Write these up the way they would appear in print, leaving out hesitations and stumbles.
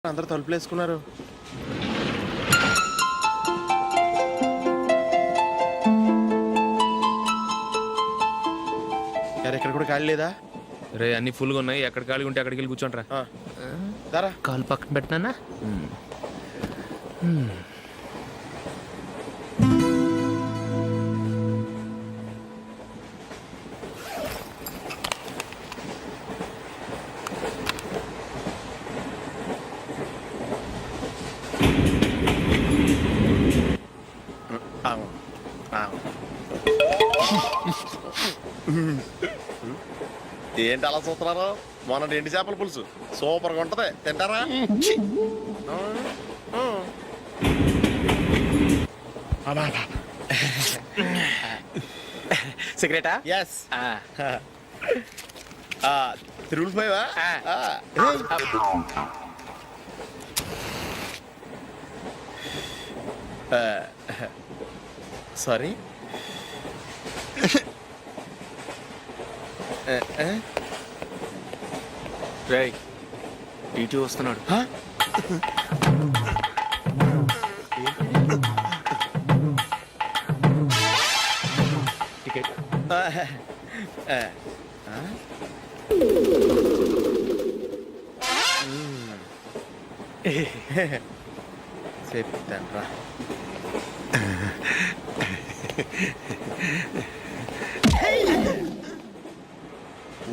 అందరూ తలుపులు వేసుకున్నారు. ఇక్కడ కూడా ఖాళీ లేదా? రే అన్ని ఫుల్గా ఉన్నాయి. ఎక్కడ ఖాళీ ఉంటే అక్కడికి వెళ్ళి కూర్చోండిరా. దారా కాలు పక్కన పెట్టినా. ఏంటి అలా చూస్తున్నారు? మొన్న ఎండి చేపల పులుసు సూపర్గా ఉంటది, తింటారా? సిగరెటా? ఎస్. తిరుగులిపోయావా? సారీ. రేయ్ టీటీ వస్తున్నాడు. టికెట్. చెప్తాను రా.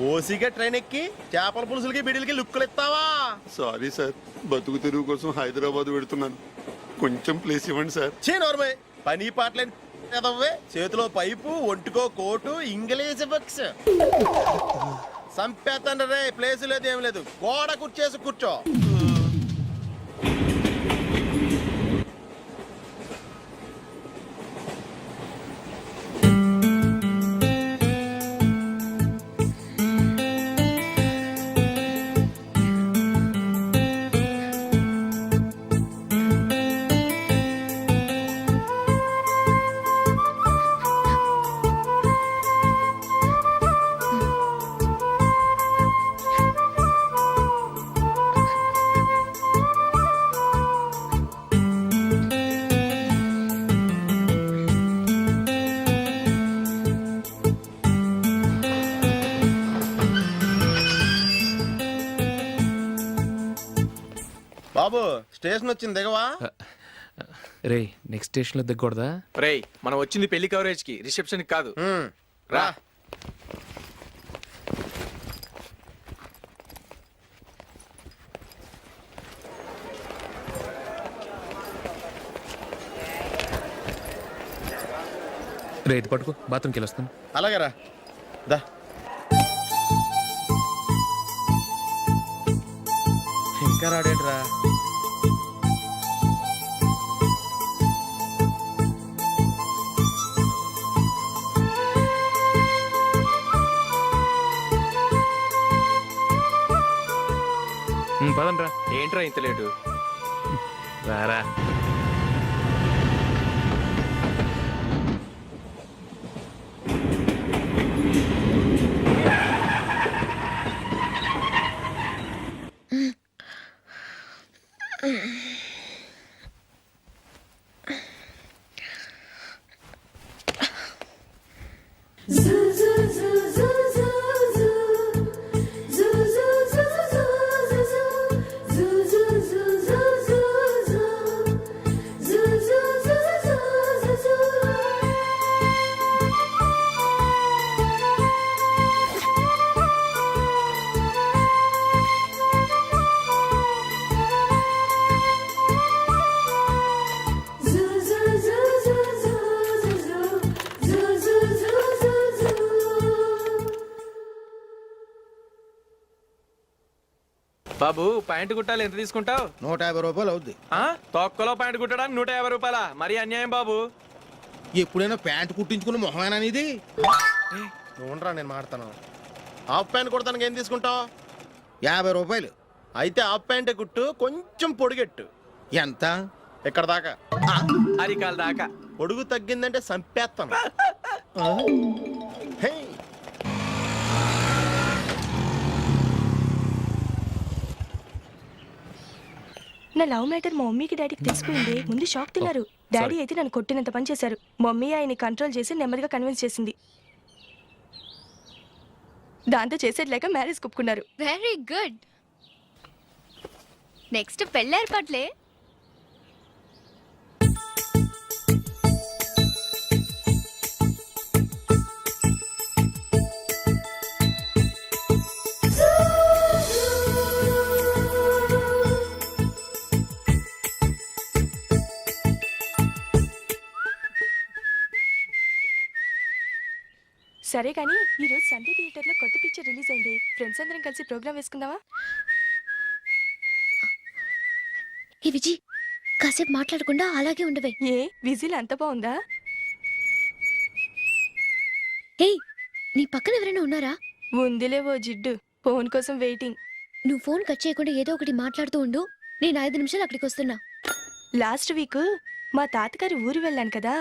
ఓసిగా ట్రైన్ ఎక్కి చేపల పులుసులకి బిడిలకి లుక్కులు ఇస్తావా? సారీ సార్, బతుకు తెరువు కోసం హైదరాబాద్ పెడుతున్నాను, కొంచెం ప్లేస్ ఇవ్వండి సార్. నోర్మే పని పాటలేని ఎదవ్వే. చేతిలో పైపు, ఒంటికో కోటు, ఇంగ్లీష్ బుక్స్. సంపేతండ్రి రే. ప్లేస్ లేదు, ఏం లేదు. గోడ కుర్చేసి కూర్చో. బాబు స్టేషన్ వచ్చింది, దిగవా? రే నెక్స్ట్ స్టేషన్ లో దిగకూడదా? రేయ్ మనం వచ్చింది పెళ్లి కవరేజ్ కి, రిసెప్షన్ కి కాదు. రా. రే ఇది పట్టుకో, బాత్రూమ్కి వెళ్ళి వస్తాను. అలాగే రా. దా. ఇంకా రాడేట్రా? పదండ్రా. ఏంట్రా ఇంత లేటు? రారా. బాబు ప్యాంటు కుట్టాలి, ఎంత తీసుకుంటావు? 150 రూపాయలు అవుద్ది. తొక్కలో ప్యాంటు కుట్టడానికి 150 రూపాయల? మరి అన్యాయం బాబు. ఎప్పుడైనా ప్యాంటు కుట్టించుకున్న మొహమేనా ఇది? నువ్వురా, నేను మాడతాను. హాఫ్ ప్యాంట్ కుడతానికి ఏం తీసుకుంటావు? 50 రూపాయలు. అయితే హాఫ్ ప్యాంటే కుట్టు, కొంచెం పొడిగెట్టు. ఎంత? ఎక్కడ దాకా? అరికాల దాకా. పొడుగు తగ్గిందంటే సంపేస్తాను. నా లవ్ మ్యాటర్ మా మమ్మీకి డాడీకి తెలిసిపోయింది. ముందు షాక్ తిన్నారు. డాడీ అయితే నన్ను కొట్టినంత పని చేశారు. మమ్మీ ఆయన్ని కంట్రోల్ చేసి నెమ్మదిగా కన్విన్స్ చేసింది. దాంతో చేసేది లేక మ్యారేజ్ ఒప్పుకున్నారు. Very good. నెక్స్ట్ పెళ్ళి ఏర్పాట్లే. సరే కానీ ఈ రోజు సండే థియేటర్ లో కొత్త పిక్చర్ రిలీజ్ అయింది. ఫ్రెండ్స్ అందరం కలిసి ప్రోగ్రామ్ వేసుకుందామా? ఈ విజి కాసేపు మాట్లాడకుండా అలాగే ఉండవే. ఏ విజిల్ అంత బాగుందా? హే, నీ పక్కన ఎవరైనా ఉన్నారా? ఉందిలే ఓ జిడ్డు. ఫోన్ కోసం వెయిటింగ్. నువ్వు ఫోన్ కట్ చేయకుండా ఏదో ఒకటి మాట్లాడుతూ ఉండు. నేను 5 నిమిషాలు అక్కడికి వస్తున్నా. లాస్ట్ వీక్ మా తాతగారి ఊరు వెళ్ళాను కదా.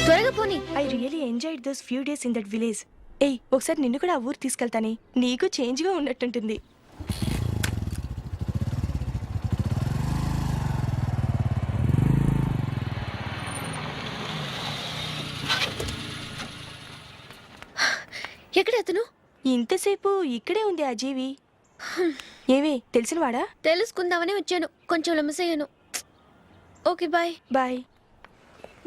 త్వరగా పోనీ. I really enjoyed those few days in that village. ఏయ్, ఒకసారి నిన్ను కూడా ఆ ఊరు తీసుకెళ్తానే. నీకు చేంజ్ గా ఉన్నట్టుంటుంది. ఎక్కడ అతను? ఇంతసేపు ఇక్కడే ఉంది ఆ జీవి. ఏవే తెలిసినవాడా? తెలుసుకుందామని వచ్చాను. కొంచెం లెమసయ్యాను. Okay bye. బాయ్.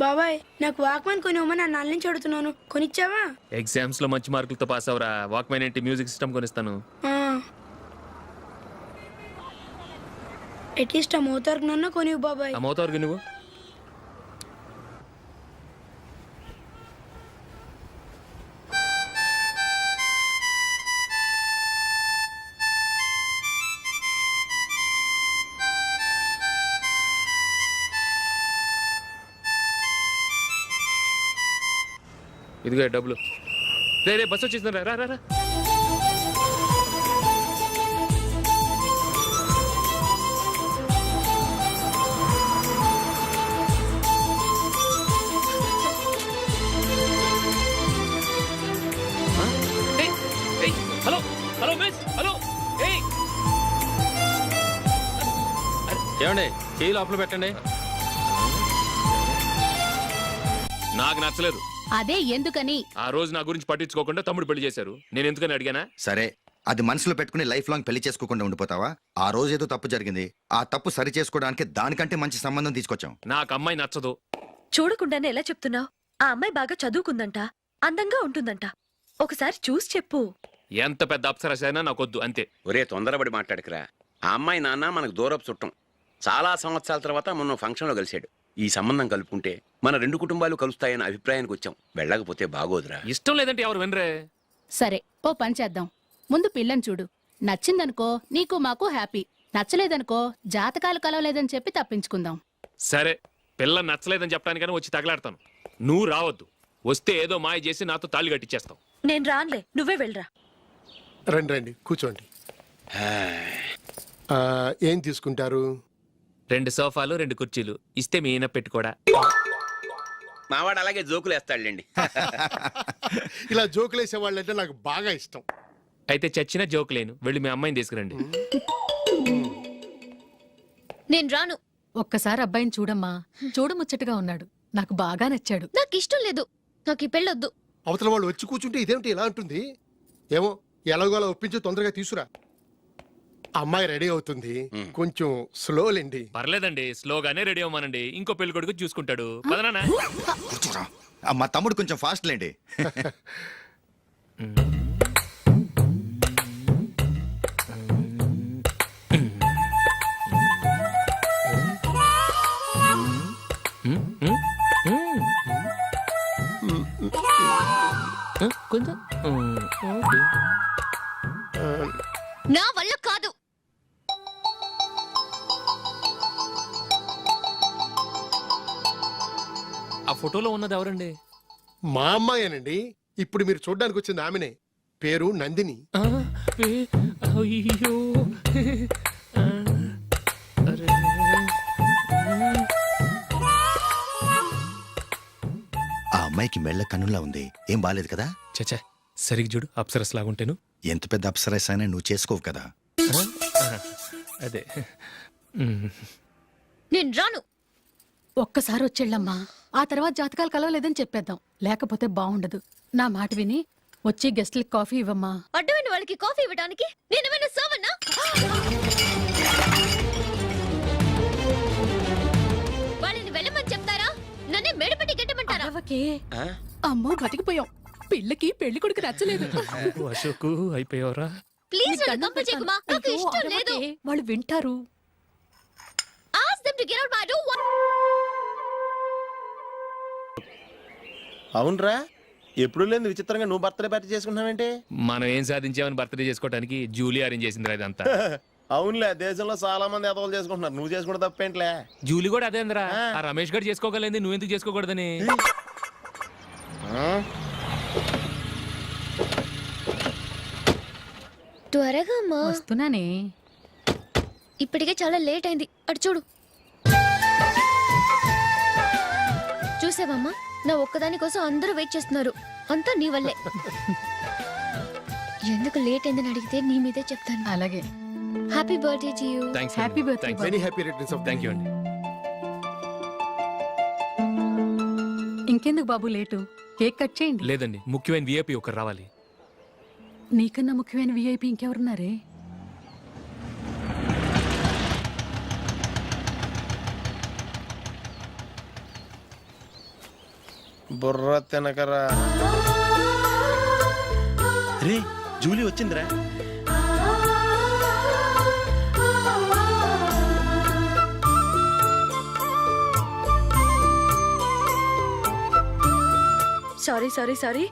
బాబాయ్, నాకు వాక్మాన్ కొనివ్వమని నా నాన్న నుంచి అడుగుతున్నాను. కొనిచ్చావా? ఎగ్జామ్స్ లో మంచి మార్కులతో పాస్ అవరా. వాక్మెన్ ఏంటి, మ్యూజిక్ సిస్టమ్ కొనిస్తాను. అట్లీస్ట్ ఆ మోతార్కు నన్న కొనివ్వు బాబాయ్. ఆ మోతారు నువ్వు. ఇదిగో డబ్బులు. రే రే, బస్సు వచ్చేసింది. రా రా రా. Hello hello miss, hello. ఏమండి, చేయి లోపల పెట్టండి. నాకు నచ్చలేదు. అదే ఎందుకని? ఆ రోజు నా గురించి పట్టించుకోకుండా తమ్ముడు పెళ్లి చేశారు. నేను ఎందుకని అడిగానా? సరే, అది మనసులో పెట్టుకుని లైఫ్ లాంగ్ పెళ్లి చేసుకోకుండా ఉండిపోతావా? ఆ రోజు ఏదో తప్పు జరిగింది. ఆ తప్పు సరి చేసుకోవడానికి దానికంటే మంచి సంబంధం తీసుకొచ్చాం. నాకు అమ్మాయి నచ్చదు. చూడకుండానే ఎలా చెప్తున్నావు? ఆ అమ్మాయి బాగా చదువుకుందంట, అందంగా ఉంటుందంట. ఒకసారి చూసి చెప్పు. ఎంత పెద్ద అప్సరస అయినా నాకొద్దు, అంతే. ఒరే, తొందరపడి మాట్లాడకురా. ఆ అమ్మాయి నాన్న మనకు దూరపు చుట్టం. చాలా సంవత్సరాల తర్వాత మొన్న ఫంక్షన్లో కలిశాడు. ఈ సంబంధం కలుపుకుంటే మన 2 కుటుంబాలు కలుస్తాయన్న అభిప్రాయానికి వచ్చాం. వెళ్ళకపోతే బాగోదురా. ఇష్టం లేదంటే ఎవరు వినరే. సరే, ఓ పని చేద్దాం. ముందు పిల్లని చూడు. నచ్చిందనుకో నీకు మాకు హ్యాపీ. నచ్చలేదనుకో జాతకాలు కలవలేదని చెప్పి తప్పించుకుందాం. సరే, పిల్ల నచ్చలేదని చెప్పడానికని వచ్చి తగలాడతాను. నువ్వు రావద్దు. వస్తే ఏదో మాయ చేసి నాతో తాళి కట్టించేస్తావు. నేను రానులే, నువ్వే వెళ్ళరా. రండి రండి, కూర్చోండి. ఏం తీసుకుంటారు? 2 సోఫాలు 2 కుర్చీలు ఇస్తే మీ ఈయన పెట్టుకోడా. మావాడు అలాగే జోకులు వేస్తాడులేండి. ఇలా జోకులేసే వాళ్ళంటే నాకు బాగా ఇష్టం. అయితే చచ్చిన జోక్ లేను. వెళ్ళి మీ అమ్మాయిని తీసుకురండి. నేను రాను. ఒక్కసారి అబ్బాయిని చూడమ్మా. చూడముచ్చటగా ఉన్నాడు. నాకు బాగా నచ్చాడు. నాకు ఇష్టం లేదు. నాకు ఈ పెళ్ళొద్దు. అవతల వాళ్ళు వచ్చి కూర్చుంటే ఇదేమిటి ఇలా ఉంటుంది? ఏమో, ఎలాగోలా ఒప్పించి తొందరగా తీసురా. అమ్మాయి రెడీ అవుతుంది, కొంచెం స్లోలేండి. పర్లేదండి, స్లోగానే రెడీ అవ్వమానండి. ఇంకో పెళ్లి కొడుకు చూసుకుంటాడు. పదనా. కూర్చోరా. మా తమ్ముడు కొంచెం ఫాస్ట్ లేండి. కొంచెం నా వల్ల కాదు. ఆ ఫోటోలో ఉన్నది ఎవరండి? మా అమ్మాయేనండి. ఇప్పుడు మీరు చూడ్డానికి వచ్చింది ఆమెనే. పేరు నందిని. అయ్యో. ఆ అమ్మాయికి మెళ్ళ కన్నులా ఉంది, ఏం బాలేదు కదా? చచ్చా సరిగ్గా చూడు అప్సరస్ లాగుంటేను. ఎంత పెద్ద అప్సరస్ అయినా నువ్వు చేసుకోవు కదా. అదే నేను రాను. ఒక్కసారి వచ్చేళ్ళమ్మా, ఆ తర్వాత జాతకాలు కలవలేదని చెప్పేద్దాం, లేకపోతే బాగుండదు. నా మాట విని వచ్చి గెస్ట్లకి కాఫీ ఇవ్వమ్మా. అడ్డమైన వాళ్ళకి కాఫీ ఇవ్వడానికి నేనేమైనా సోమన్నా? వాళ్ళని వెళ్ళమని చెప్తారా, నన్నే మేడపట్టి గెట్టమంటారా? అమ్మో బతికిపోయాం, పిల్లకి పెళ్లి కొడుకు నచ్చలేదు. అశోకు అయిపోయావరా. ప్లీజ్ నన్ను కంప చేయకుమా, నాకు అయ్యో, ఇష్టం లేదు. అరవకే, వాళ్ళు వింటారు. Ask them to get out, I don't want. అవునరా, ఎప్పుడు లేదు విచిత్రంగా నువ్వు బర్త్డే పార్టీ చేసుకుంటున్నావేంటి? మనం ఏం సాధించామని బర్త్డే చేసుకోవడానికి జూలీ అరేంజ్ చేసిందిరా ఇదంతా. అవునులే, దేశంలో చాలా మంది ఎదవలు చేసుకుంటున్నారు, నువ్వు చేసుకుంటే తప్పేంట్లే. జూలీ కూడా అదే అందరా. ఆ రమేష్ గారు చేసుకోగలేదు, నువ్వెందుకు చేసుకోకూడదని. త్వరగా అమ్మా, వస్తున్నానే. ఇప్పటికే చాలా లేట్ అయింది. అటు చూడు. చూసావమ్మా, నా ఒక్కదాని కోసం అందరూ వెయిట్ చేస్తున్నారు. అంతా నీ వల్లే. ఎందుకు లేట్ అయిందని అడిగితే నీ మీదే చెప్తాను. అలాగే. Happy birthday to you. Thanks. Happy birthday. Very happy returns of thank you అండి. ఇంకెందుకు బాబు లేటు, కేక్ కట్ చేయండి. లేదండి, ముఖ్యమైన విఐపి ఒకరు రావాలి. నీకన్నా ముఖ్యమైన విఐపి ఇంకెవరున్నారే? బుర్ర తినకరా. రే జూలీ వచ్చిందిరా. Sorry sorry sorry,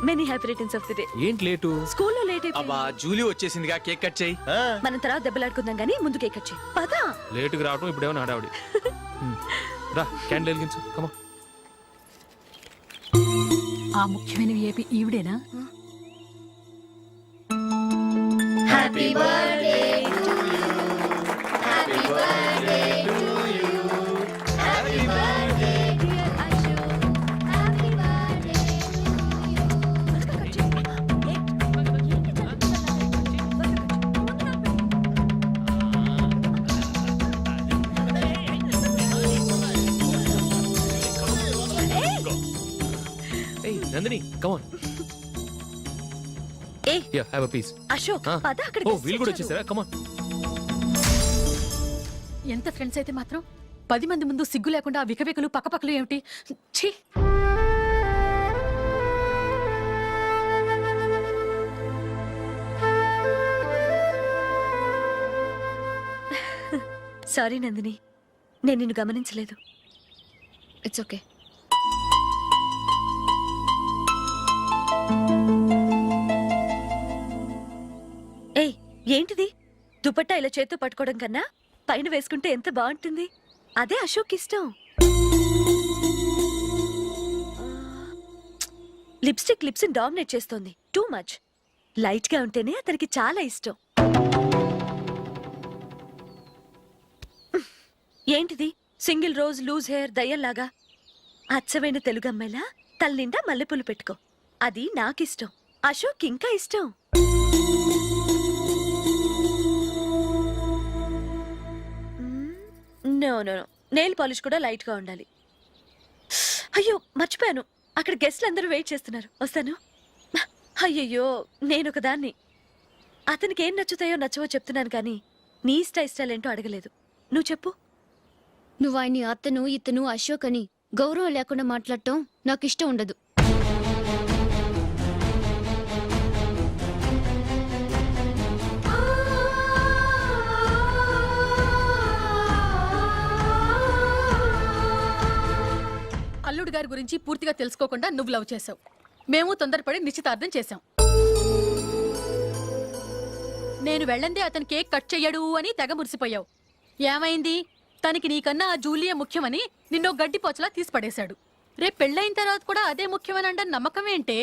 many happy returns of the day. ఏంటి లేటు? స్కూల్లో లేట్ అయిపోయింది. అబ్బా జూలీ వచ్చేసిందిగా, కేక్ కట్ చేయి. మనం తర్వాత దెబ్బలాడుకుందాం గానీ ముందు కేక్ కట్ చేయి. పదా. లేటుగా రావటం ఇప్పుడేమో నాడావిడి. రా క్యాండిల్ వెలిగించు, కమా. ఆ ముఖ్యమైన విఐపి ఈవిడేనా? Happy birthday to you. Happy birthday to you. Happy birthday dear Ashu. Happy birthday ఏయ్ నందిని, కమాన్. ఏ యా హావ్ ఎ పీస్. అశోక్, పద అక్కడ. ఓ వీళ్ళు కూడా వచ్చేసారా? కమాన్. ఎంత ఫ్రెండ్స్ అయితే మాత్రం 10 మంది ముందు సిగ్గు లేకుండా ఆ వికవికలు పక్కపక్కలు ఏమిటి? ఛీ! సారీ నందిని, నేను నిన్ను గమనించలేదు. It's okay. ఏయ్ ఏంటిది? దుపట్టా ఇలా చేత్తో పట్టుకోవడం కన్నా పైన వేసుకుంటే ఎంత బాగుంటుంది. అదే అశోక్ ఇష్టం. లిప్స్టిక్ లిప్స్ డామినేట్ చేస్తోంది. Too much. లైట్ గా ఉంటేనే అతనికి చాలా ఇష్టం. ఏంటిది? సింగిల్ రోజ్ లూజ్ హెయిర్ దయ్యంలాగా. అచ్చమైన తెలుగు అమ్మాయిలా తల్లిండా మల్లెపూలు పెట్టుకో. అది నాకిష్టం. అశోక్ ఇంకా ఇష్టం. No no no, nail polish కూడా లైట్ గా ఉండాలి. అయ్యో మర్చిపోయాను, అక్కడ గెస్ట్లు అందరూ వెయిట్ చేస్తున్నారు. వస్తాను. అయ్యయ్యో, నేను ఒకదాన్ని. అతనికి ఏం నచ్చుతాయో నచ్చవో చెప్తున్నాను కానీ నీ ఇష్టాలేంటో అడగలేదు. నువ్వు చెప్పు. నువ్వు ఆయన్ని అతను ఇతను అశోక్ అని గౌరవం లేకుండా మాట్లాడటం నాకు ఇష్టం ఉండదు. అల్లుడు గారి గురించి పూర్తిగా తెలుసుకోకుండా నువ్వు లవ్ చేసావు. మేము తొందరపడి నిశ్చితార్థం చేశాం. నేను వెళ్ళందే అతను కేక్ కట్ చెయ్యడు అని తెగ మురిసిపోయావు. ఏమైంది? తనకి నీకన్నా ఆ జూలియే ముఖ్యమని నిన్నో గడ్డి పోచలా తీసి పడేశాడు. రేపు పెళ్ళైన తర్వాత కూడా అదే ముఖ్యమని అంటే నమ్మకం ఏంటే?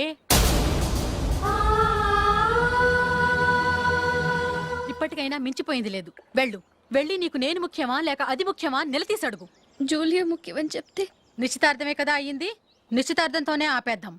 ఇప్పటికైనా మించిపోయింది లేదు. వెళ్ళు, వెళ్ళి నీకు నేను ముఖ్యమా లేక అది ముఖ్యమా నిలదీసి అడుగు. జూలియా ముఖ్యమని చెప్తే నిశ్చితార్థమే కదా అయ్యింది, నిశ్చితార్థంతోనే ఆపేద్దాం.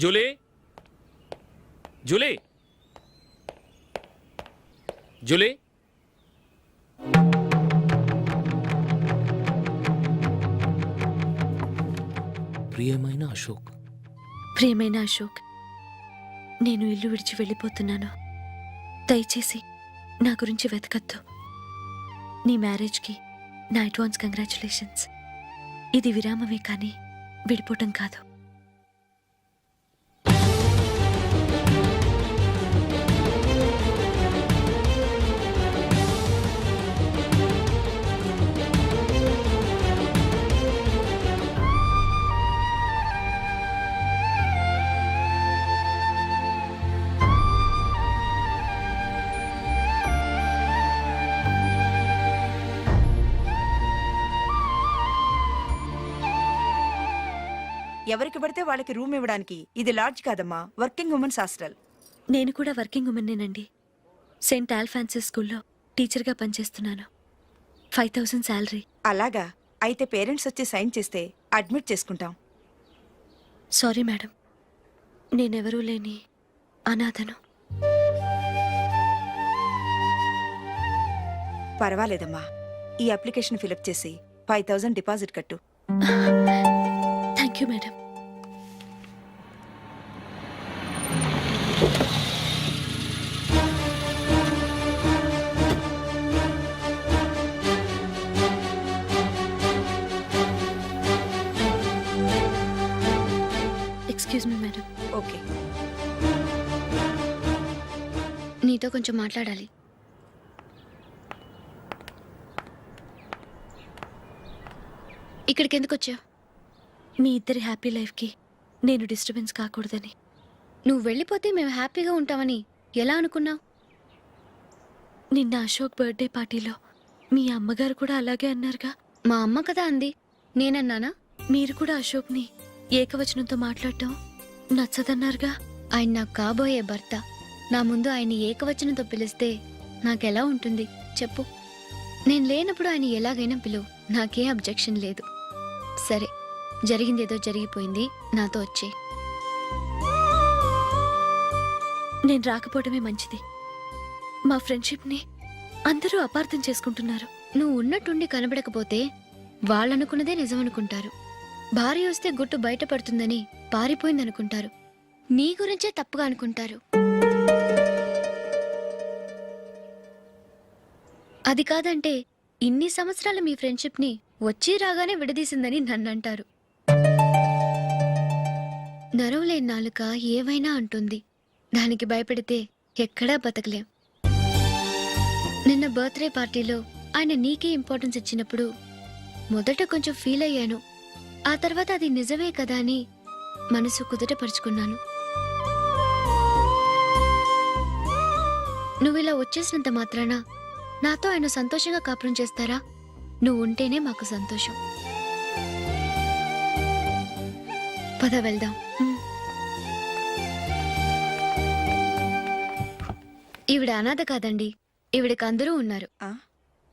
Julie, Julie, Julie. ప్రియమైన అశోక్. ప్రియమైన అశోక్, నేను ఇల్లు విడిచి వెళ్ళిపోతున్నాను. దయచేసి నా గురించి వెతకద్దు. నీ మ్యారేజ్కి నా అడ్వాన్స్ కంగ్రాచులేషన్స్. ఇది విరామమే కానీ విడిపోవటం కాదు. ఎవరికి పడితే వాళ్ళకి రూమ్ ఇవ్వడానికి ఇది లాడ్జ్ కాదమ్మా, వర్కింగ్ ఉమెన్స్ హాస్టల్. నేను కూడా వర్కింగ్ ఉమెన్నేనండి. సెయింట్ ఆల్ఫాన్సెస్ స్కూల్లో టీచర్గా పనిచేస్తున్నాను. 5000 శాలరీ. అలాగా, అయితే పేరెంట్స్ వచ్చి సైన్ చేస్తే అడ్మిట్ చేసుకుంటాం. సారీ మేడం, నేనెవరూ లేని అనాథను. పర్వాలేదమ్మా, ఈ అప్లికేషన్ ఫిలప్ చేసి 5000 డిపాజిట్ కట్టు. Thank you madam. Excuse me madam. Okay. నీతో కొంచెం మాట్లాడాలి. ఇక్కడికి ఎందుకు వచ్చావు? మీ ఇద్దరి హ్యాపీ లైఫ్కి నేను డిస్టర్బెన్స్ కాకూడదని. నువ్వు వెళ్ళిపోతే మేము హ్యాపీగా ఉంటామని ఎలా అనుకున్నావు? నిన్న అశోక్ బర్త్డే పార్టీలో మీ అమ్మగారు కూడా అలాగే అన్నారుగా. మా అమ్మ కదా అంది, నేనన్నానా? మీరు కూడా అశోక్ని ఏకవచనంతో మాట్లాడటం నచ్చదన్నారుగా. ఆయన నాకు కాబోయే భర్త. నా ముందు ఆయన్ని ఏకవచనంతో పిలిస్తే నాకెలా ఉంటుంది చెప్పు? నేను లేనప్పుడు ఆయన ఎలాగైనా పిలువు, నాకే అబ్జెక్షన్ లేదు. సరే, జరిగిందేదో జరిగిపోయింది, నాతో వచ్చే. నేను రాకపోవడమే మంచిది. మా ఫ్రెండ్షిప్ని అందరూ అపార్థం చేసుకుంటున్నారు. నువ్వు ఉన్నట్టుండి కనబడకపోతే వాళ్ళనుకున్నదే నిజమనుకుంటారు. భార్య వస్తే గుట్టు బయటపడుతుందని పారిపోయిందనుకుంటారు. నీ గురించే తప్పుగా అనుకుంటారు. అది కాదంటే ఇన్ని సంవత్సరాలు మీ ఫ్రెండ్షిప్ని వచ్చి రాగానే విడదీసిందని నన్నంటారు. నరవలేని నాలుక ఏవైనా అంటుంది. దానికి భయపడితే ఎక్కడా బతకలేం. నిన్న బర్త్డే పార్టీలో ఆయన నీకే ఇంపార్టెన్స్ ఇచ్చినప్పుడు మొదట కొంచెం ఫీల్ అయ్యాను. ఆ తర్వాత అది నిజమే కదా అని మనసు కుదుటపరుచుకున్నాను. నువ్విలా వచ్చేసినంత మాత్రాన నాతో ఆయన సంతోషంగా కాపురం చేస్తారా? నువ్వు ఉంటేనే మాకు సంతోషం. పద వెళ్దాం. ఈవిడ అనాథ కాదండి, ఈవిడకి అందరూ ఉన్నారు.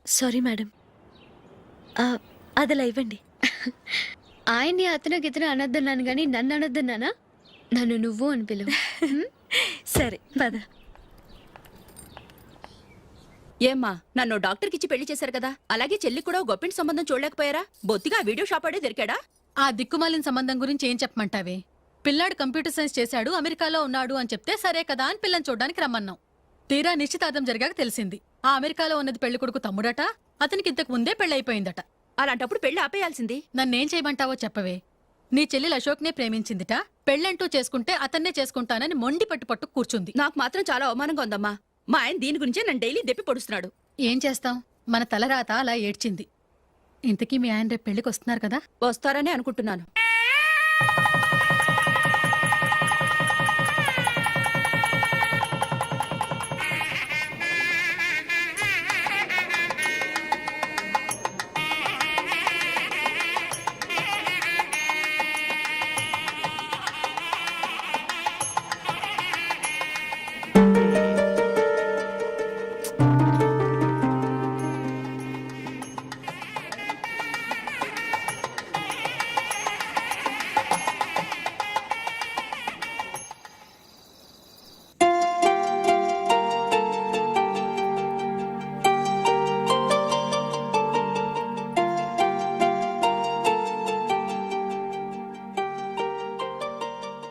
సారీ మేడం, అదలా ఇవ్వండి. ఆయన్ని అతను గితను అనొద్దన్నాను కానీ నన్ను అనొద్దన్నానా? నన్ను నువ్వు అని పిలువు. సరే పద. ఏమ్మా నన్ను డాక్టర్కి ఇచ్చి పెళ్లి చేశారు కదా, అలాగే చెల్లి కూడా గొప్పింటి సంబంధం చూడలేకపోయారా? బొత్తిగా ఆ వీడియో షాప్ ఆడే దొరికాడా? ఆ దిక్కుమాలిన సంబంధం గురించి ఏం చెప్పమంటావే? పిల్లాడు కంప్యూటర్ సైన్స్ చేశాడు, అమెరికాలో ఉన్నాడు అని చెప్తే సరే కదా అని పిల్లని చూడడానికి రమ్మన్నాం. తీరా నిశ్చితార్థం జరిగాక తెలిసింది ఆ అమెరికాలో ఉన్నది పెళ్లి కొడుకు తమ్ముడట, అతనికి ఇంతకు ముందే పెళ్ళైపోయిందట. అలాంటప్పుడు పెళ్లి ఆపేయాల్సింది. నన్నేం చేయమంటావో చెప్పవే. నీ చెల్లెలు అశోక్నే ప్రేమించిందిట, పెళ్ళంటూ చేసుకుంటే అతన్నే చేసుకుంటానని మొండి పట్టు కూర్చుంది. నాకు మాత్రం చాలా అవమానంగా ఉందమ్మా. మా ఆయన దీని గురించే నన్ను డైలీ దెప్పి పొడుస్తున్నాడు. ఏం చేస్తాం, మన తలరాత అలా ఏడ్చింది. ఇంతకీ మీ ఆయన రేపు పెళ్లికి వస్తున్నారు కదా? వస్తారని అనుకుంటున్నాను.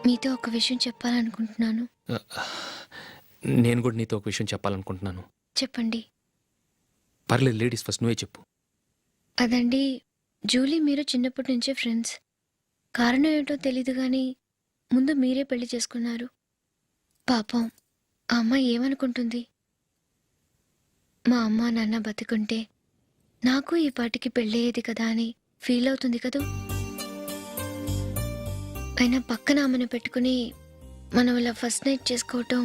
మీతో ఒక విషయం చెప్పాలనుకుంటున్నాను. నేను కూడా నీతో ఒక విషయం చెప్పాలనుకుంటున్నాను. చెప్పండి. పర్లేదు, లేడీస్ ఫస్ట్, నువ్వే చెప్పు. అదండి, జూలీ మీరు చిన్నప్పటి నుంచే ఫ్రెండ్స్. కారణం ఏమిటో తెలీదు కానీ ముందు మీరే పెళ్లి చేసుకున్నారు. పాపం ఆ అమ్మాయి ఏమనుకుంటుంది? మా అమ్మ నాన్న బతికుంటే నాకు ఈ పాటికి పెళ్ళయ్యేది కదా అని ఫీల్ అవుతుంది కదూ. అయినా పక్కన ఆమెను పెట్టుకుని మనం ఇలా ఫస్ట్ నైట్ చేసుకోవటం,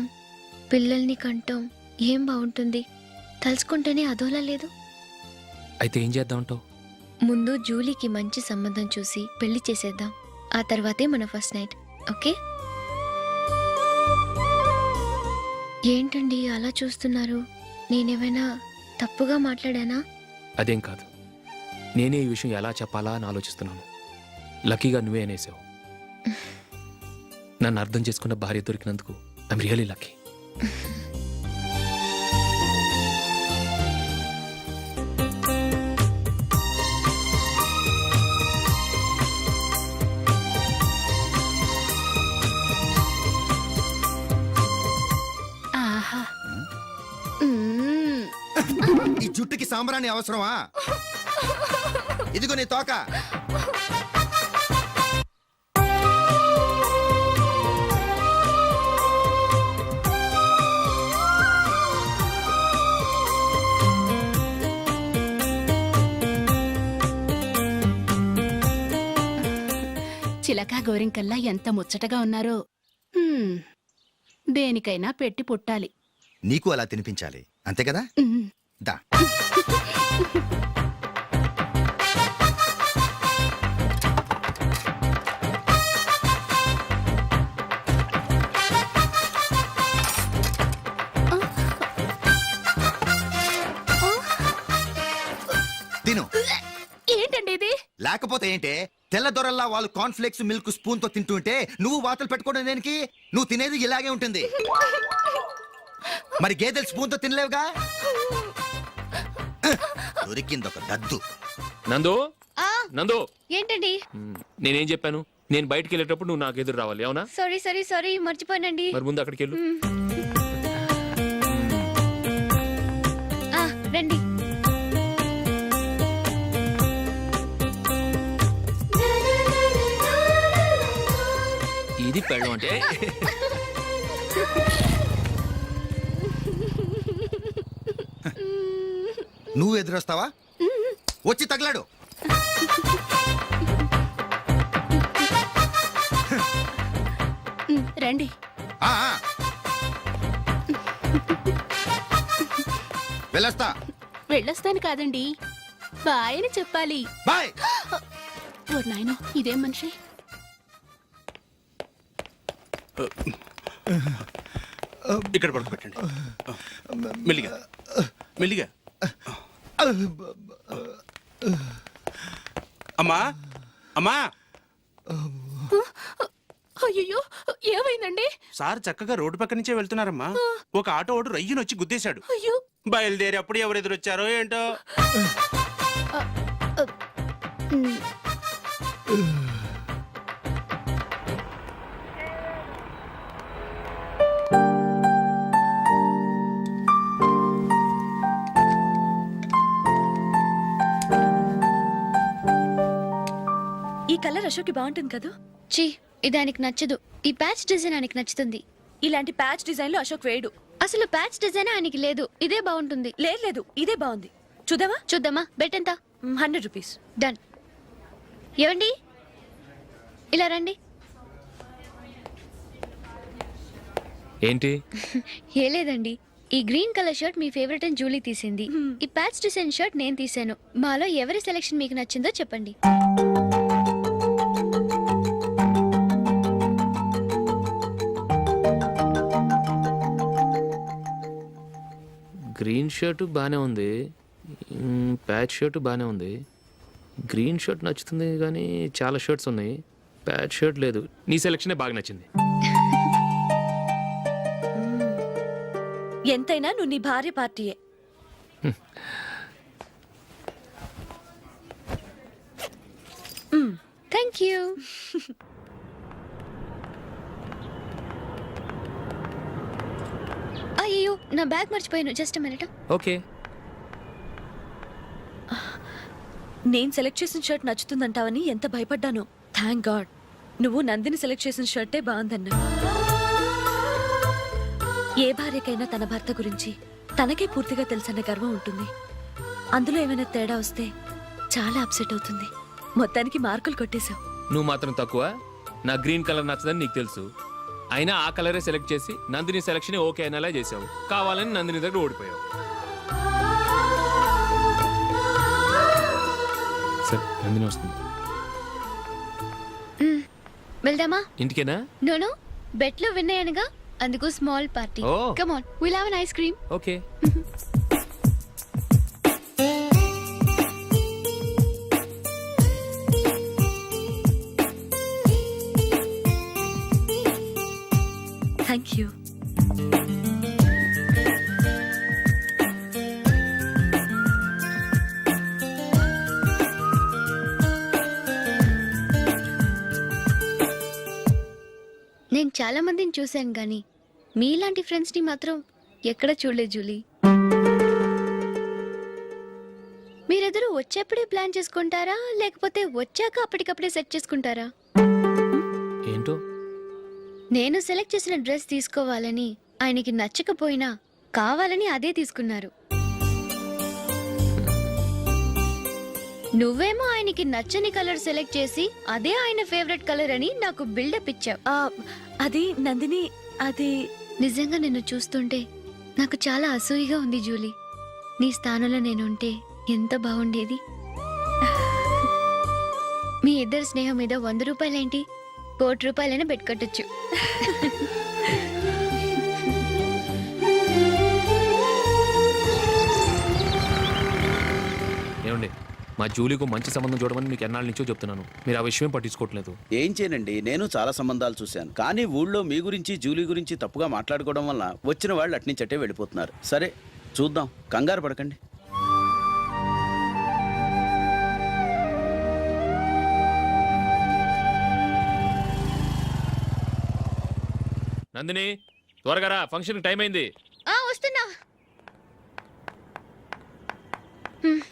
పిల్లల్ని కంటాం ఏం బాగుంటుంది? తలుచుకుంటేనే అదోలా లేదు. అయితే ఏం చేద్దామంటావు? ముందు జూలీకి మంచి సంబంధం చూసి పెళ్లి చేసేద్దాం, ఆ తర్వాతే మన ఫస్ట్ నైట్. ఓకే? ఏంటండి అలా చూస్తున్నారు? నేనేమైనా తప్పుగా మాట్లాడానా? అదేం కాదు, నేనే ఈ విషయం ఎలా చెప్పాలా అని ఆలోచిస్తున్నాను. లక్కీగా నువ్వే అనేసావు. నన్ను అర్థం చేసుకున్న భార్య దొరికినందుకు ఐఎమ్ రియలీ లక్కీ. ఈ జుట్టుకి సాంబ్రాణి అవసరమా? ఇదిగో నీ తోక. చిలకా గోరింకల్లా ఎంత ముచ్చటగా ఉన్నారో. దేనికైనా పెట్టి పుట్టాలి. నీకు అలా తినిపించాలి, అంతే కదా? దా. తిను. ఏంటండి ఇది? లేకపోతే ఏంటే, తెల్ల దొరల్లా వాళ్ళు కార్న్ఫ్లేక్స్ మిల్క్ స్పూన్ తో తింటుంటే నువ్వు వాతలు పెట్టుకోవడం దేనికి? నువ్వు తినేది ఇలాగే ఉంటుంది. మరి గేదెలు స్పూన్ తో తినలేవుగా. దొరికిందొక దద్దు. నందు, నందు, ఏంటండి? నేనేం చెప్పాను? నేను బయటికి వెళ్ళేటప్పుడు నువ్వు నాకు ఎదురు రావాలి, అవునా? సారీ మర్చిపోయానండి. మరి ముందు అక్కడికి వెళ్ళు. రండి. ఇది పెళ్ళం అంటే. నువ్వు ఎదురొస్తావా? వచ్చి తగలాడు. రండి. ఆ, ఆ. వెళ్ళొస్తా. వెళ్ళొస్తాను కాదండి, బాయ్ అని చెప్పాలి. బాయ్. ఓ నాయనో, ఇదేం మనిషి? ఇక్కడ పడుకోబెట్టండి. మెల్లిగా మెల్లిగా. అమ్మా అమ్మా అయ్యో ఏమైందండి? సార్ చక్కగా రోడ్డు పక్క నుంచే వెళ్తున్నారమ్మా. ఒక ఆటో ఓడు రయ్యను వచ్చి గుద్దేశాడు. అయ్యో బయలుదేరి అప్పుడు ఎవరు ఎదురొచ్చారో ఏంటో. ఈ కలర్ అశోక్కి బాగుంటుంది కదా. చీ ఇది ఆయనకి నచ్చదు. ఈ ప్యాచ్ డిజైన్ ఆయనకి నచ్చుతుంది. ఇలాంటి ప్యాచ్ డిజైన్ లో అశోక్ వేడు. అసలు ప్యాచ్ డిజైన్ ఆయనకి లేదు. ఇదే బాగుంటుంది. లేదు ఇదే బాగుంది. చూద్దామా? చూద్దామా. బెట్ ఎంత? 100 రూపీస్. డన్. ఏవండి ఇలా రండి. ఏంటి? ఏ లేదండి, ఈ గ్రీన్ కలర్ షర్ట్ మీ ఫేవరెట్ అని జూలీ తీసింది. ఈ ప్యాచ్ డిజైన్ షర్ట్ నేను తీసాను. మాలో ఎవరి సెలెక్షన్ మీకు నచ్చిందో చెప్పండి. గ్రీన్ షర్ట్ బాగానే ఉంది, ప్యాచ్ షర్ట్ బాగానే ఉంది. గ్రీన్ షర్ట్ నచ్చుతుంది కానీ చాలా షర్ట్స్ ఉన్నాయి, ప్యాచ్ షర్ట్ లేదు. నీ సెలక్షనే బాగా నచ్చింది. ఎంతైనా నువ్వు నీ భార్య పార్టీయే. Thank you. అయ్యో నా బ్యాగ్ మర్చిపోయాను. Just minute. ఓకే. నేను సెలెక్ట్ చేసిన షర్ట్ నచ్చుతుందంటావని ఎంత భయపడ్డాను. థ్యాంక్ గాడ్ నువ్వు నందిని సెలెక్ట్ చేసిన షర్టే బాగుందన్నా. ఏ భార్యకైనా తన భర్త గురించి తనకే పూర్తిగా తెలుసన్న గర్వం ఉంటుంది. అందులో ఏమైనా తేడా వస్తే చాలా అప్సెట్ అవుతుంది. మొత్తానికి మార్కులు కొట్టేశావు. నువ్వు మాత్రం తక్కువ. నా గ్రీన్ కలర్ నచ్చదని నీకు తెలుసు, అయినా ఆ కలరే సెలెక్ట్ చేసి నందిని సెలక్షన్ ఓకే అనేలా చేసావు. కావాలని నందిని దగ్గర ఓడిపోయావు. సరే నందిని వస్తుంది. వెళ్దామా? ఇంటికేనా? నోను బెట్ లో విన్ అయ్యానుగా, అందుకు small party. Oh. Come on will have an ice cream. Okay. Thank you. నేను చాలా మందిని చూశాను కానీ మీలాంటి ఫ్రెండ్స్ ని మాత్రం ఎక్కడ చూడలేదు జూలీ. మీరెదరూ వచ్చేప్పుడే ప్లాన్ చేసుకుంటారా లేకపోతే వచ్చాక అప్పటికప్పుడే సెట్ చేసుకుంటారా? ఏంటో నేను సెలెక్ట్ చేసిన డ్రెస్ తీసుకోవాలని ఆయనకి నచ్చకపోయినా కావాలని అదే తీసుకున్నారు. నువ్వేమో ఆయనకి నచ్చని కలర్ సెలెక్ట్ చేసి అదే ఆయన ఫేవరెట్ కలర్ అని నాకు బిల్డప్ ఇచ్చావు. అది నందిని, అది నిజంగా నిన్ను చూస్తుంటే నాకు చాలా అసూయగా ఉంది జూలీ. నీ స్థానంలో నేనుంటే ఎంత బాగుండేది. మీ ఇద్దరు స్నేహం మీద 100 రూపాయలేంటి, 1 కోటి రూపాయలైనా పెట్టుకొట్టచ్చు. ఏమండి, మా జూలీకు మంచి సంబంధం చూడమని మీకు ఎన్నాళ్ళ నుంచో చెప్తున్నాను, మీరు ఆ విషయం పట్టించుకోవట్లేదు. ఏం చేయనండి, నేను చాలా సంబంధాలు చూశాను. కానీ ఊళ్ళో మీ గురించి జూలీ గురించి తప్పుగా మాట్లాడుకోవడం వల్ల వచ్చిన వాళ్ళు అట్నుంచటే వెళ్ళిపోతున్నారు. సరే చూద్దాం, కంగారు పడకండి. నందిని త్వరగా రా, ఫంక్షన్ టైం అయింది. వస్తున్నా.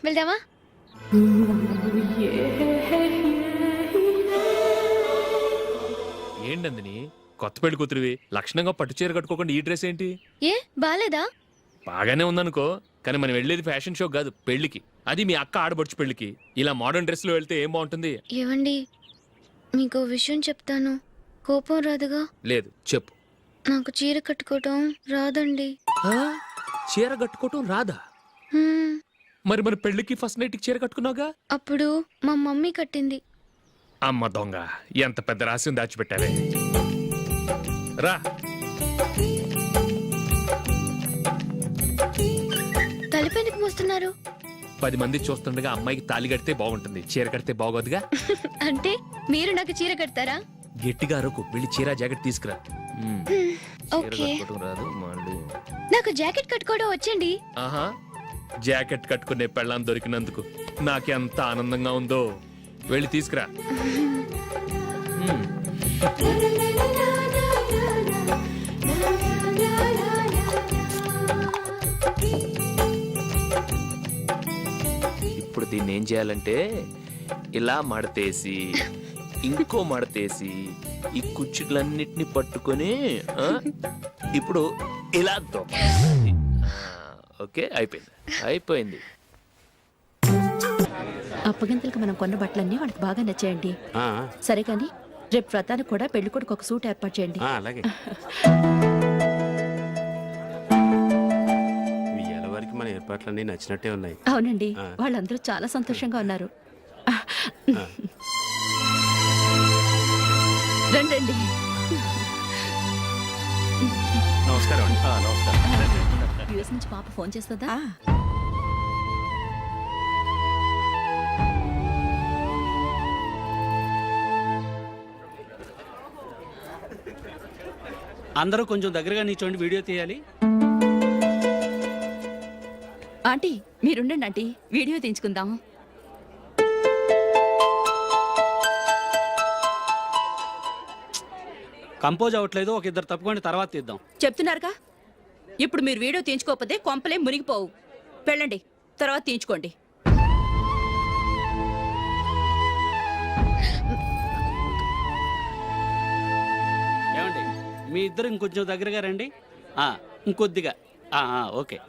వెళ్దామా? ఏంటి నందిని, కొత్త పెళ్లి కూతురివి, లక్షణంగా పట్టు చీర కట్టుకోకుండా ఈ డ్రెస్ ఏంటి? ఏ బాలేదా? బాగానే ఉందనుకో, కానీ మనం వెళ్ళేది ఫ్యాషన్ షో కాదు, పెళ్లికి. అది మీ అక్క ఆడబడుచు పెళ్లికి. ఇలా మోడర్న్ డ్రెస్ లో వెళ్తే ఏం బాగుంటుంది? ఏవండి మీకు విషయం చెప్తాను, కోపం రాదుగా? లేదు చెప్పు. నాకు చీర కట్టుకోవటం రాదండి. చీర కట్టుకోవటం రాదా? మరి మన పెళ్లికి ఫస్ట్ నైట్ చీర కట్టుకున్నావుగా? అప్పుడు మా మమ్మీ కట్టింది. అమ్మ దొంగ, ఎంత పెద్ద రహస్యం దాచిపెట్టావే. రా. తలపెందుకు మోస్తున్నారు? 10 మంది చూస్తుండగా అమ్మాయికి తాళి కడితే బాగుంటుంది, చీర కడితే బాగోదుగా. అంటే మీరు నాకు చీర కడతారా? గట్టిగా అరకు, వెళ్ళి చీర జాకెట్ తీసుకురా. చీర ఓకే. కట్టుకోవడం రాదు మళ్ళీ. నాకు జాకెట్ కట్టుకోవడం వచ్చండి. ఆహా, జాకెట్ కట్టుకునే పెళ్ళాం దొరికినందుకు నాకెంత ఆనందంగా ఉందో. వెళ్ళి తీసుకురా. ఇప్పుడు దీన్ని ఏం చేయాలంటే ఇలా మడతేసి ఇంకో మడతేసి ఈ కుచ్చులన్నిటిని పట్టుకొని ఇప్పుడు ఇలా దొక్కాలి. ఓకే, అయిపోయింది. అప్పగింతలకు మనం కొన్న బట్టలన్నీ వాళ్ళకి బాగా నచ్చాయండి. సరే కానీ రేపు వ్రతానికి కూడా పెళ్లి కొడుకు ఒక సూట్ ఏర్పాటు చేయండి. అలాగే వారికి మన ఏర్పాట్లన్నీ నచ్చినట్టే ఉన్నాయి. అవునండి, వాళ్ళందరూ చాలా సంతోషంగా ఉన్నారు. రండి. నమస్కారం అండి. నమస్కారం. యూఎస్ నుంచి పాప ఫోన్ చేస్తుందా? అందరూ కొంచెం దగ్గరగా నిల్చోండి, వీడియో తీయాలి. ఆంటీ మీరుండండి ఆంటీ, వీడియో తీయించుకుందాం. కంపోజ్ అవ్వట్లేదు, ఒక ఇద్దరు తప్పుకోండి, తర్వాత తీద్దాం. చెప్తున్నారుగా, ఇప్పుడు మీరు వీడియో తీయించుకోకపోతే కొంపలే మునిగిపోవు. వెళ్ళండి, తర్వాత తీయించుకోండి. ఏమండి, మీ ఇద్దరు ఇంకొంచెం దగ్గరగా రండి. ఇంకొద్దిగా. ఓకే.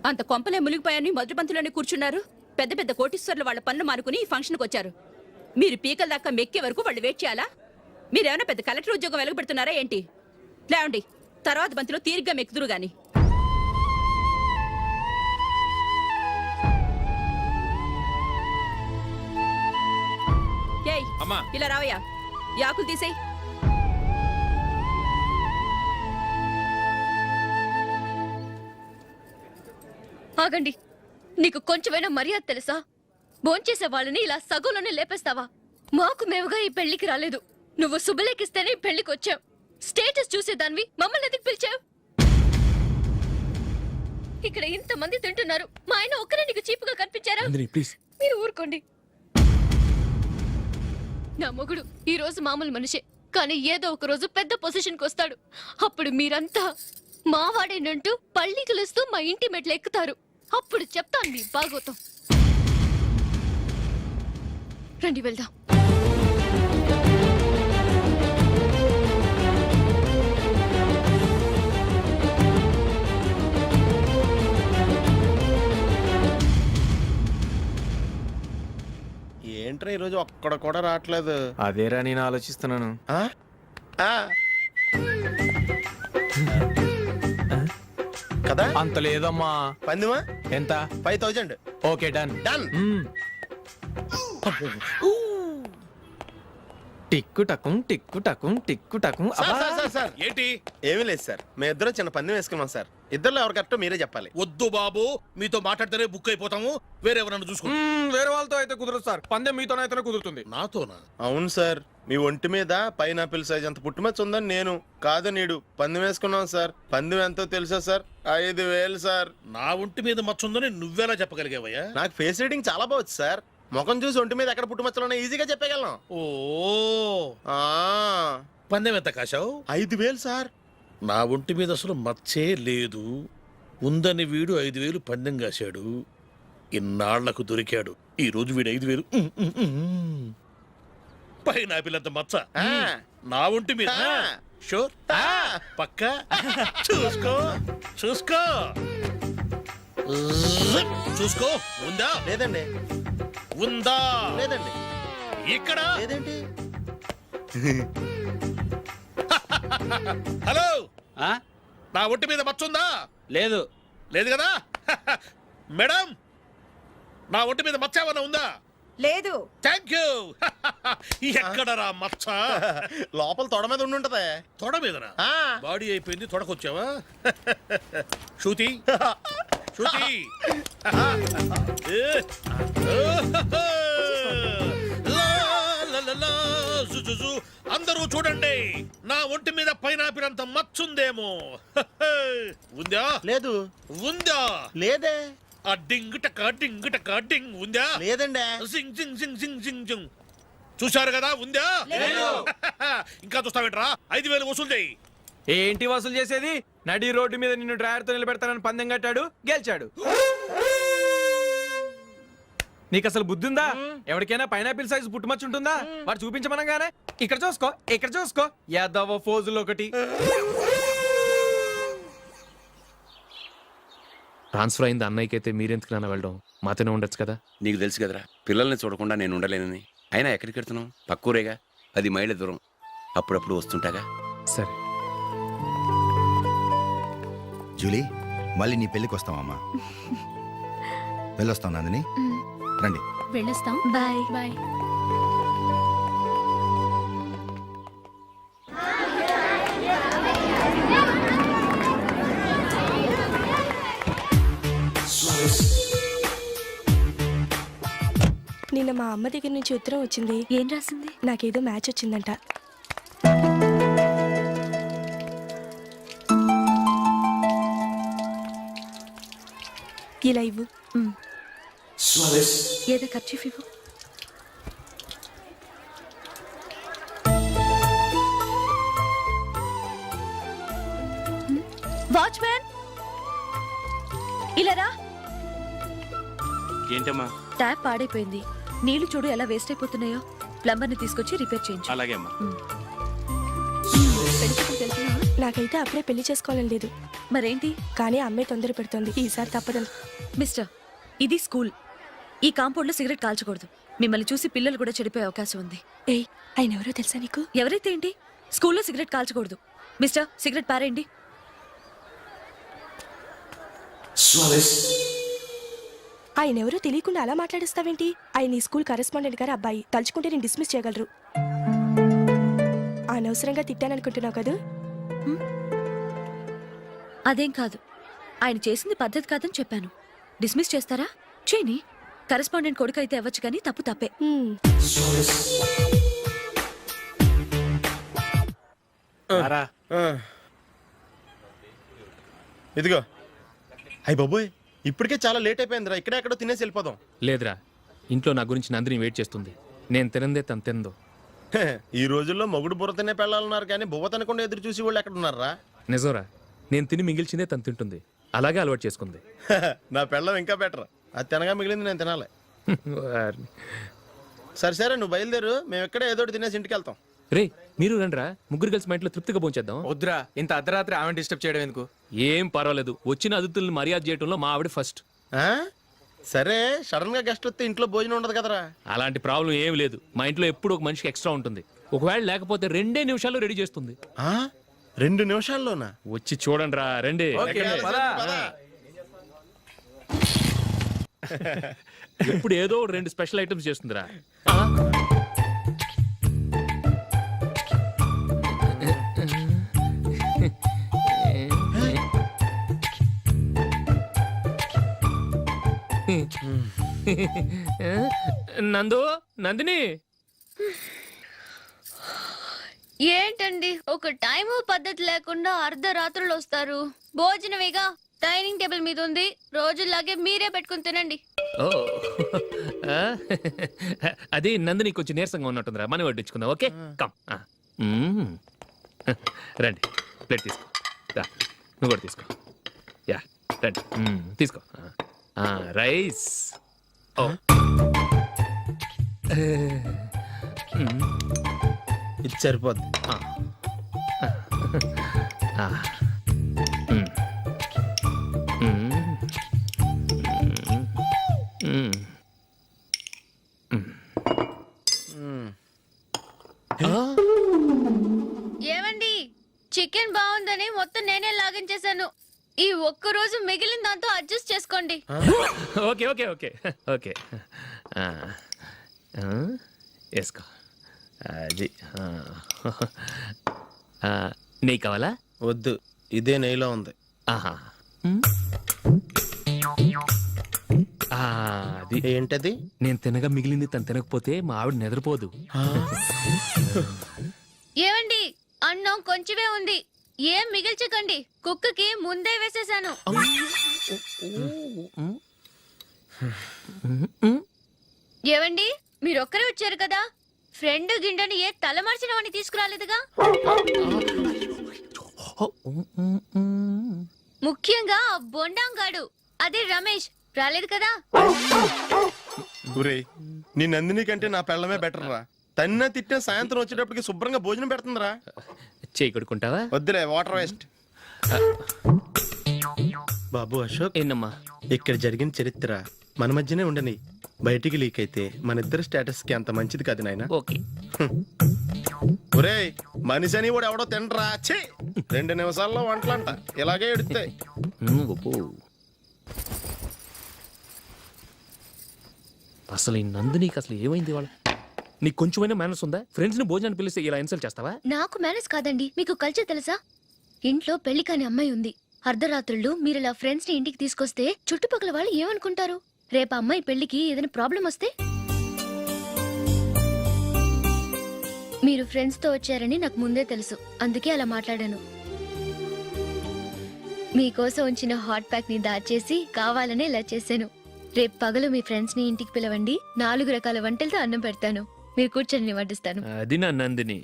అంత కొంపలే మునిగిపోయాని మొదటి పంతులోనే కూర్చున్నారు. పెద్ద పెద్ద కోటీశ్వర్లు వాళ్ళ పనులు మానుకుని ఈ ఫంక్షన్కి వచ్చారు. మీరు పీకల దాకా మెక్కే వరకు వాళ్ళు వెయిట్ చేయాలా? మీరేమైనా పెద్ద కలెక్టర్ ఉద్యోగం వెలగబెడుతున్నారా ఏంటి? లేవండి, తర్వాత బంతిలో తీరిగ్గా మెక్కుదురు గాని. ఏయ్, ఇలా రావయ్యా, ఈ ఆకులు తీసేయ్. ఆగండి, నీకు కొంచెమైనా మర్యాద తెలుసా? భోంచేసే వాళ్ళని ఇలా సగంలోనే లేపేస్తావా? మాకు మేముగా ఈ పెళ్లికి రాలేదు. నువ్వు శుభలేఖిస్తేనే ఈ పెళ్లికి వచ్చావు. స్టేటస్ చూసేదానివి మమ్మల్ని ఎందుకు పిలిచావు? ఇక్కడ ఇంతమంది తింటున్నారు, మా ఆయన ఒక్కరే నీకు చీపుగా కనిపించారా? మీరు ఊరుకోండి. నా మొగుడు ఈ రోజు మామూలు మనిషే, కానీ ఏదో ఒక రోజు పెద్ద పొజిషన్కి వస్తాడు. అప్పుడు మీరంతా మావాడేనంటూ పళ్ళికలుస్తూ మా ఇంటి మెట్లు ఎక్కుతారు. అప్పుడు చెప్తాను మీ బాగోతం. రండి వెళ్దాం. ఏంట్రా ఈరోజు ఒక్కడ కూడా రావట్లేదు? అదేరా నేను ఆలోచిస్తున్నాను. కదా అంత లేదమ్మా. పందిమా ఎంత? 5000. Okay, done. టిక్కు టకుం టిక్కు టకుం టిక్కు టకుం. సార్ ఏంటి? ఏమీ లేదు సార్, మేము ఇద్దరు చిన్న పందెం వేసుకున్నాం సార్. ఇద్దరు ఎవరు కరెక్టో మీరే చెప్పాలి. వద్దు బాబు, మీతో మాట్లాడితేనే బుక్ అయిపోతాము. వేరెవరన్నా చూసుకుంటాం. వేరే వాళ్ళతో అయితే కుదరదు సార్, పందెం మీతోనైతేనే కుదురుతుంది. నాతోనా? అవును సార్, మీ ఒంటి మీద పైనాపిల్ సైజ్ అంత పుట్టుమచ్చ ఉందని నేను కాదు నీడు పందెం వేసుకున్నాం సార్. పందెం ఎంతో తెలుసా సార్? 5000 సార్. నా ఒంటి మీద మచ్చ ఉందని నువ్వెలా చెప్పగలిగావయ్యా? నాకు ఫేస్ రీడింగ్ చాలా బాగుంది సార్. ముఖం చూసి ఒంటి మీద ఎక్కడ పుట్టుమచ్చలో ఈజీగా చెప్పగలను. ఓ, పందెం ఎంత కాశావు? 5000 సార్. నా ఒంటి మీద అసలు మచ్చే లేదు. ఉందని వీడు 5000 పందెం కాశాడు. ఇన్నాళ్లకు దొరికాడు. ఈ రోజు వీడు 5000. పైన పిల్లంత మచ్చ నా ఒంటి మీద. షూర్? పక్క చూసుకో చూసుకో చూసుకో. ఉందా? లేదండి. ఉందా? లేదండి. ఇక్కడ లేదేంటి? హలో ఆ? నా ఒంటి మీద మచ్చుందా? లేదు. లేదు కదా? మేడం, నా ఒంటి మీద మచ్చ ఏమైనా ఉందా? లేదు. Thank you. ఎక్కడరా మచ్చ? లోపల తొడ మీద ఉండుంటదే. తొడ మీదనా? ఆ. బాడీ అయిపోయింది, తొడకొచ్చావా? శృతి శృతి. ఏ. లా, లా, లా, లా, జు, జు, జు. అందరూ చూడండి, నా ఒంటి మీద పైనాపిల్ అంత మచ్చుందేమో. ఉందా? లేదు. ఉందా? లేదే. ఆ డింగ్ టక డింగ్ ఉందా? లేదండి. జింగ్ జింగ్ జింగ్ జింగ్ జింగ్ జింగ్. చూశారు కదా, ఉందా? ఇంకా చూస్తావేంట్రా? 5,000 వసూలు చేయి. ఏంటి వసూలు చేసేది? నడి రోడ్డు మీద నిన్ను డ్రైవర్తో నిలబెడతానని పందెం కట్టాడు, గెలిచాడు. నీకు అసలు బుద్ధి ఉందా? ఎవరికైనా పైనాపిల్ సైజు పుట్టుమచ్చు ఉంటుందా? వాడు చూపించమనగానే ఇక్కడ చూసుకో, ఇక్కడ చూసుకో, యాదవ ఫోజులు ఒకటి. ట్రాన్స్ఫర్ అయింది అన్నయ్యకి అయితే మీరెందుకు నాన్న వెళ్ళడం? మాతోనే ఉండొచ్చు కదా. నీకు తెలుసు కదరా, పిల్లల్ని చూడకుండా నేను ఉండలేనని. అయినా ఎక్కడికి వెళ్తున్నావు? పక్కూరేగా, 10 మైళ్ళ దూరం. అప్పుడప్పుడు వస్తుంటాగా. సరే. జూలీ, మళ్ళీ నీ పెళ్ళికి వస్తామమ్మా. వెళ్ళొస్తాం నందిని. రండి. వెళ్ళొస్తాం. బాయ్. బాయ్. నిన్న మా అమ్మ దగ్గర నుంచి ఉత్తరం వచ్చింది. ఏం రాసింది? నాకేదో మ్యాచ్ వచ్చిందంట. ఇలా ఇవ్వు. ఏదో ఖర్చీఫ్ ఇవ్వు. వాచ్మ్యాన్, ఇలా రా. ఏంటమ్మా? ట్యాప్ పాడైపోయింది. నీళ్లు చూడు ఎలా వేస్ట్ అయిపోతున్నాయో. ప్లంబర్ని తీసుకొచ్చి రిపేర్ చేయించు. అలాగే అమ్మా. నాకైతే అప్పుడే పెళ్లి చేసుకోవాలని లేదు. మరేంటి? కానీ అమ్మాయి తొందర పెడుతోంది. ఈసారి తప్పదు. మిస్టర్, ఇది స్కూల్. ఈ కాంపౌండ్ లో సిగరెట్ కాల్చకూడదు. మిమ్మల్ని చూసి పిల్లలు కూడా చెడిపోయే అవకాశం ఉంది. ఏయ్, ఆయన ఎవరో తెలుసా నీకు? ఎవరైతే ఏంటి? స్కూల్లో సిగరెట్ కాల్చకూడదు. మిస్టర్, సిగరెట్ పారేయండి. ఆయన ఎవరో తెలియకుండా అలా మాట్లాడిస్తావేంటి? ఆయన ఈ స్కూల్ కరెస్పాండెంట్ గారు అబ్బాయి. తలుచుకుంటే నేను డిస్మిస్ చేయగలరు. అనవసరంగా తిట్టాననుకుంటున్నావు కదా? అదేం కాదు. ఆయన చేసింది పద్ధతి కాదని చెప్పాను. డిస్మిస్ చేస్తారా? చేయని. కరెస్పాండెంట్ కొడుకు అయితే అవ్వచ్చు, కానీ తప్పు తప్పే. ఇదిగో. అయ్య బాబోయ్, ఇప్పటికే చాలా లేట్ అయిపోయిందిరా. ఇక్కడే ఎక్కడో తినేసి వెళ్ళిపోదాం. లేదురా, ఇంట్లో నా గురించి నందిని వెయిట్ చేస్తుంది. నేను తినందే తను తిందో. ఈ రోజుల్లో మొగుడు బుర్ర తినే పెళ్ళాలన్నారు, కానీ బువ్వ తినకుండా ఎదురు చూసి వాళ్ళు ఎక్కడ ఉన్నారా? నిజంరా, నేను తిని మిగిల్చిందే తను తింటుంది. అలాగే అలవాటు చేసుకుంది. నా పెళ్ళం ఇంకా బెటర్. అది తినగా మిగిలింది నేను తినాలి. సరే సరే, నువ్వు బయలుదేరు. మేము ఎక్కడే ఏదో ఒకటి తినేసి ఇంటికి వెళ్తాం. రే, మీరు రండిరా, ముగ్గురు కలిసి మా ఇంట్లో తృప్తిగా పోంచేద్దాం. వద్దురా, ఇంత అర్ధరాత్రి ఆమె డిస్టర్బ్ చేయడం ఎందుకు? ఏం పర్వాలేదు, వచ్చిన అతిథుల్ని మర్యాద చేయడంలో మా ఆవిడ ఫస్ట్. ఆ? సరే, సడన్ గా గెస్ట్ వస్తే ఇంట్లో భోజనం ఉండదు కదరా. అలాంటి ప్రాబ్లం ఏం లేదు. మా ఇంట్లో ఎప్పుడు ఒక మనిషికి ఎక్స్ట్రా ఉంటుంది. ఒకవేళ లేకపోతే 2 నిమిషాల్లో రెడీ చేస్తుంది. 2 నిమిషాల్లోనా? వచ్చి చూడండి రా, రండి. ఇప్పుడు ఏదో 2 స్పెషల్ ఐటమ్స్ చేస్తుందిరా. నందు, నందిని. ఏంటండి ఒక టైము పద్ధతి లేకుండా అర్ధరాత్రులు వస్తారు? భోజనమేగా డైనింగ్ టేబుల్ మీద ఉంది. రోజులాగే మీరే పెట్టుకుని తినండి. ఓ, అది నందిని కొంచెం నీరసంగా ఉన్నట్టుందిరా. మనం వడ్డించుకుందాం. Okay, come. రండి, ప్లేట్ తీసుకో. నువ్వు కూడా తీసుకో. యా, రండి, తీసుకో. రైస్. ఓ, ఇది సరిపోద్ది. చికెన్ బాగుందని మొత్తం నేనే లాగించేశాను. ఈ ఒక్క రోజు మిగిలిన దాంతో అడ్జస్ట్ చేసుకోండి. ఓకే ఓకే ఓకే ఓకే వేసుకో. అది నెయ్యి కావాలా? వద్దు, ఇదే నెయ్యిలో ఉంది. ఆహా. అది ఏంటది? నేను తినగా మిగిలింది తను తినకపోతే మా ఆవిడ నిద్రపోదు. ఏమండి, అన్నం కొంచెమే ఉంది, ఏం మిగిల్చకండి. కుక్కకి ముందే వేసేసాను. ఏవండి, మీరొక్కరే వచ్చారు కదా, ఫ్రెండ్ గిండెని ఏ తలమర్చిన వాడిని తీసుకురాలేదుగా? ముఖ్యంగా ఆ బొండాంగాడు, అదే రమేష్, రాలేదు కదా? ఒరేయ్, నీ నందిని కంటే నా పెళ్ళమే బెటర్ రా. తన్న తిట్టిన సాయంత్రం వచ్చేటప్పటికి శుభ్రంగా భోజనం పెడుతుందిరా. చేయి కొడుకుంటావా? వద్దులే, వాటర్ వేస్ట్. బాబు అశోక్, ఏంటమ్మా? ఇక్కడ జరిగిన చరిత్ర మన మధ్యనే ఉండని, బయటికి లీక్ అయితే మన ఇద్దరు స్టేటస్ కి అంత మంచిది కాదు నాయన. ఓకే. ఒరేయ్, మనిషి అని కూడా ఎవడో తినరా. ఛీ, 2 నిమిషాల్లో వంటలంట ఇలాగే ఎడుతాయి. అసలు ఈ నందినికి అసలు ఏమైంది? వాళ్ళ నీకు కొంచెమైనా మేనస్ ఉందా? ఫ్రెండ్స్ ని భోజనాన్ని పిలిస్తే ఇలా ఇన్సల్ట్ చేస్తావా? నాకు మేనేజ్ కాదండి, మీకు కల్చర్ తెలుసా? ఇంట్లో పెళ్లి కాని అమ్మాయి ఉంది. అర్ధరాత్రుళ్ళు మీరు ఇలా ఫ్రెండ్స్ ని ఇంటికి తీసుకొస్తే చుట్టుపక్కల వాళ్ళు ఏమనుకుంటారు? రేపు అమ్మాయి పెళ్లికి ఏదైనా ప్రాబ్లం వస్తే? మీరు ఫ్రెండ్స్ తో వచ్చారని నాకు ముందే తెలుసు, అందుకే అలా మాట్లాడాను. మీకోసం ఉంచిన హాట్ ప్యాక్ ని దాచేసి కావాలనే ఇలా చేశాను. రేపు పగలు మీ ఫ్రెండ్స్ ని ఇంటికి పిలవండి, 4 రకాల వంటలతో అన్నం పెడతాను. మీరు కూర్చొని వడ్డిస్తాను. అది నా Nandini.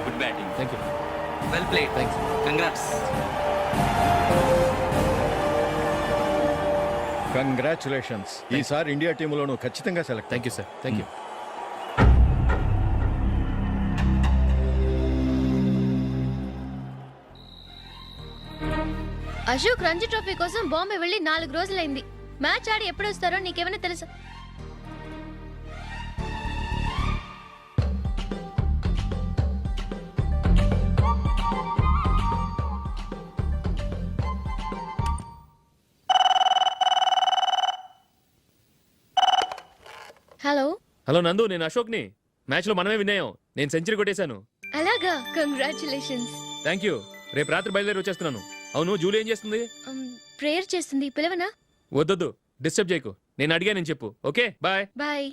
Good batting. Thank you. Well played. Thanks. Congrats. Congratulations. ఈసారి ఇండియా టీంలోనూ ఖచ్చితంగా select. Thank you sir. Thank you. Ashok Ranji trophy కోసం బాంబే వెళ్ళి 4 రోజులైంది. మ్యాచ్ ఆడి ఎప్పుడు వస్తారో నీకేమైనా తెలుసా? హలో హలో నందు, నేను అశోక్ని. మ్యాచ్ లో మనమే విన్నాయం. నేను సెంచరీ కొట్టేశాను. అలాగా, కంగ్రాచులేషన్స్. Thank you. రేపు రాత్రి బయలుదేరి వచ్చేస్తున్నాను. అవును, జూలీ ఏం చేస్తుంది? ప్రేయర్ చేస్తుంది, పిలవనా? వద్దొద్దు, డిస్టర్బ్ చేయకు. నేను అడిగానని చెప్పు. Okay, bye. బాయ్.